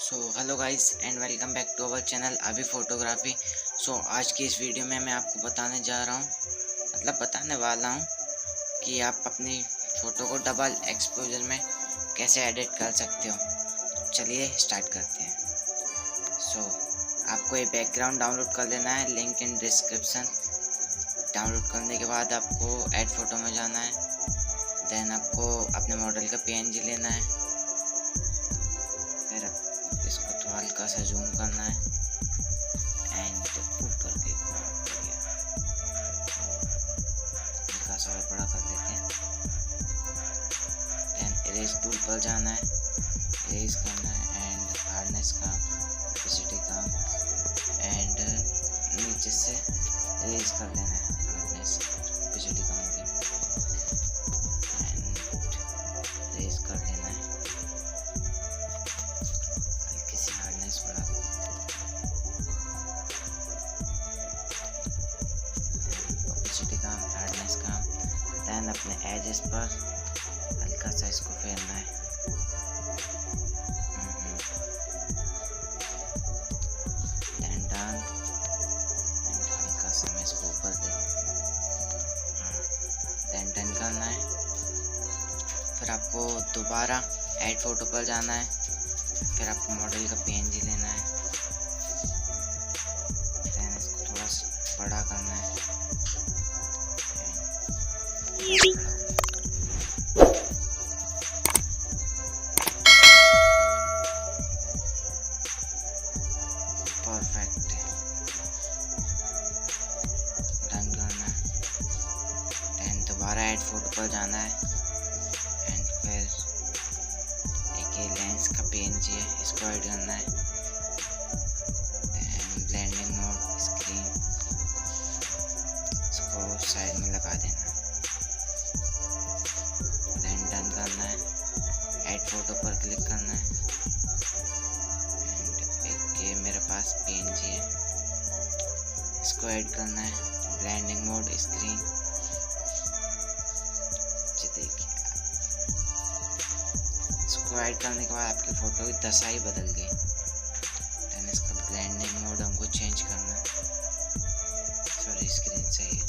So hello guys and welcome back to our channel AVI photography. So आज की इस video में मैं आपको बताने वाला हूँ कि आप अपनी फ़ोटो को डबल एक्सपोजर में कैसे एडिट कर सकते हो। चलिए स्टार्ट करते हैं। सो आपको ये बैकग्राउंड डाउनलोड कर लेना है, लिंक इन डिस्क्रिप्शन। डाउनलोड करने के बाद आपको ऐड फोटो में जाना है, देन आपको अपने मॉडल का PNG लेना है, फिर इसको तो हल्का सा जूम करना है एंड ऊपर के हल्का सा और बड़ा कर लेते हैं। देन इरेज टूल पर जाना है, इरेज करना है एंड हार्डनेस का, ओपेसिटी का एंड नीचे से इरेज कर देना है। हार्डनेस ओपेसिटी कम होगी एंड इरेज कर देना है। हार्डनेस का दैन अपने एजेस पर हल्का सा इसको फेरना है। दैन डन एंड हल्का सा मैं इसको ऊपर दे दैन डन करना है। फिर आपको दोबारा ऐड फोटो पर जाना है, फिर आपको मॉडल का PNG लेना है, दैन इसको थोड़ा सा बड़ा करना है। परफेक्ट है, डन करना है। देन दोबारा ऐड फोटो पर जाना है एंड फिर एक ये लेंस का PNG है, इसको ऐड करना है। देन ब्लेंडिंग मोड, स्क्रीन, इसको साइड में लगा देना है। देन डन करना है, ऐड फोटो पर क्लिक करना है एंड एक ये मेरे पास PNG है, इसको ऐड करना है। ब्लेंडिंग मोड, स्क्रीन, देखिए इसको ऐड करने के बाद आपकी फ़ोटो की दशा ही बदल गई। देन इसका ब्लेंडिंग मोड हमको चेंज करना है, सॉरी स्क्रीन सही है।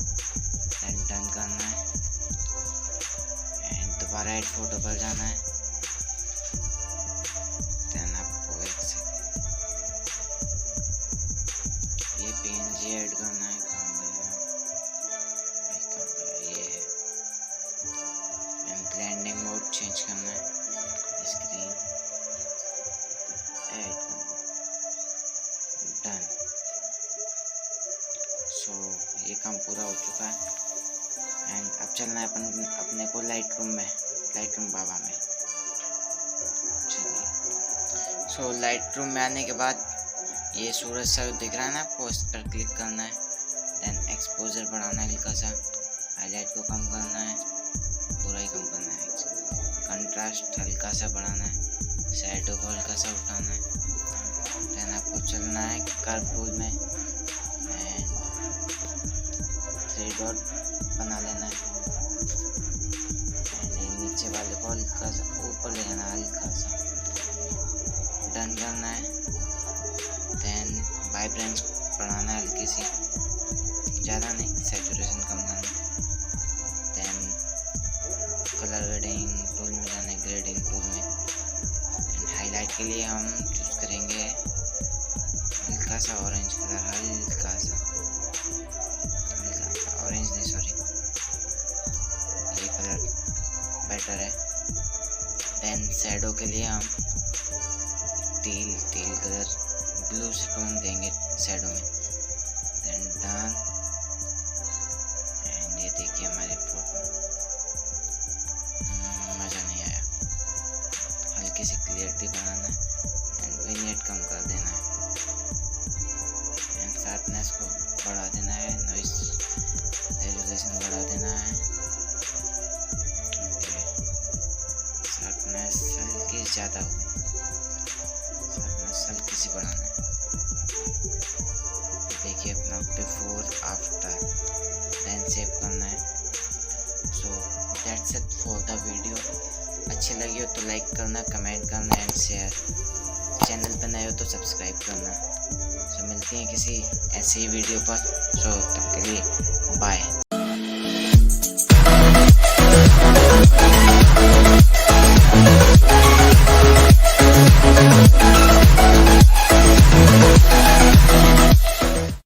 देन डन करना है एंड दोबारा ऐड फोटो पर जाना है। देन आपको एक सेकेंड ये PNG ऐड करना है, कहाँ गया ये है। एंड ब्लेंडिंग मोड चेंज करना है, स्क्रीन ऐड करना, डन। सो ये काम पूरा हो चुका है एंड अब चलना है अपने को लाइटरूम बाबा में। चलिए सो लाइटरूम में आने के बाद ये सूरज सा दिख रहा है ना आपको, इस पर क्लिक करना है। देन एक्सपोजर बढ़ाना है, हल्का सा हाईलाइट को कम करना है, पूरा ही कम करना है। कंट्रास्ट हल्का सा बढ़ाना है, शैडो को हल्का सा उठाना है। देन आपको चलना है कर्व टूल में एंड 3 डॉट बना लेना है एंड नीचे वाले को हल्का सा ऊपर ले जाना है, हल्का सा डन करना है। देन वाइब्रेंस बढ़ाना है हल्की सी, ज़्यादा नहीं, सैचुरेशन कम करना है। देन कलर ग्रेडिंग टूल में जाना है, ग्रेडिंग टूल में एंड हाईलाइट के लिए हम चूज़ करेंगे हल्का सा ऑरेंज कलर, हल्का सा ऑरेंज नहीं सॉरी ये कलर बेटर है। देन शैडो के लिए हम टील कलर ब्लू से टोन देंगे शैडो में। देन डन एंड ये देखिए हमारी फोटो मज़ा नहीं आया, हल्की सी क्लियरिटी बनाना है एंड विनेट कम कर देना है एंड शार्पनेस को बढ़ा देना है, नॉइस रेजुलेशन बढ़ा देना है। ओके शार्पनेस हल्की ज़्यादा हो गई, शार्पनेस हल्की सी बढ़ाना है। देखिए अपना बिफोर आफ्टर, देन सेव करना है। So that's it for the video. अच्छी लगी हो तो लाइक करना, कमेंट करना एंड शेयर। चैनल पर नए हो तो सब्सक्राइब करना। तो मिलते हैं किसी ऐसे ही वीडियो पर। सो तब के लिए बाय।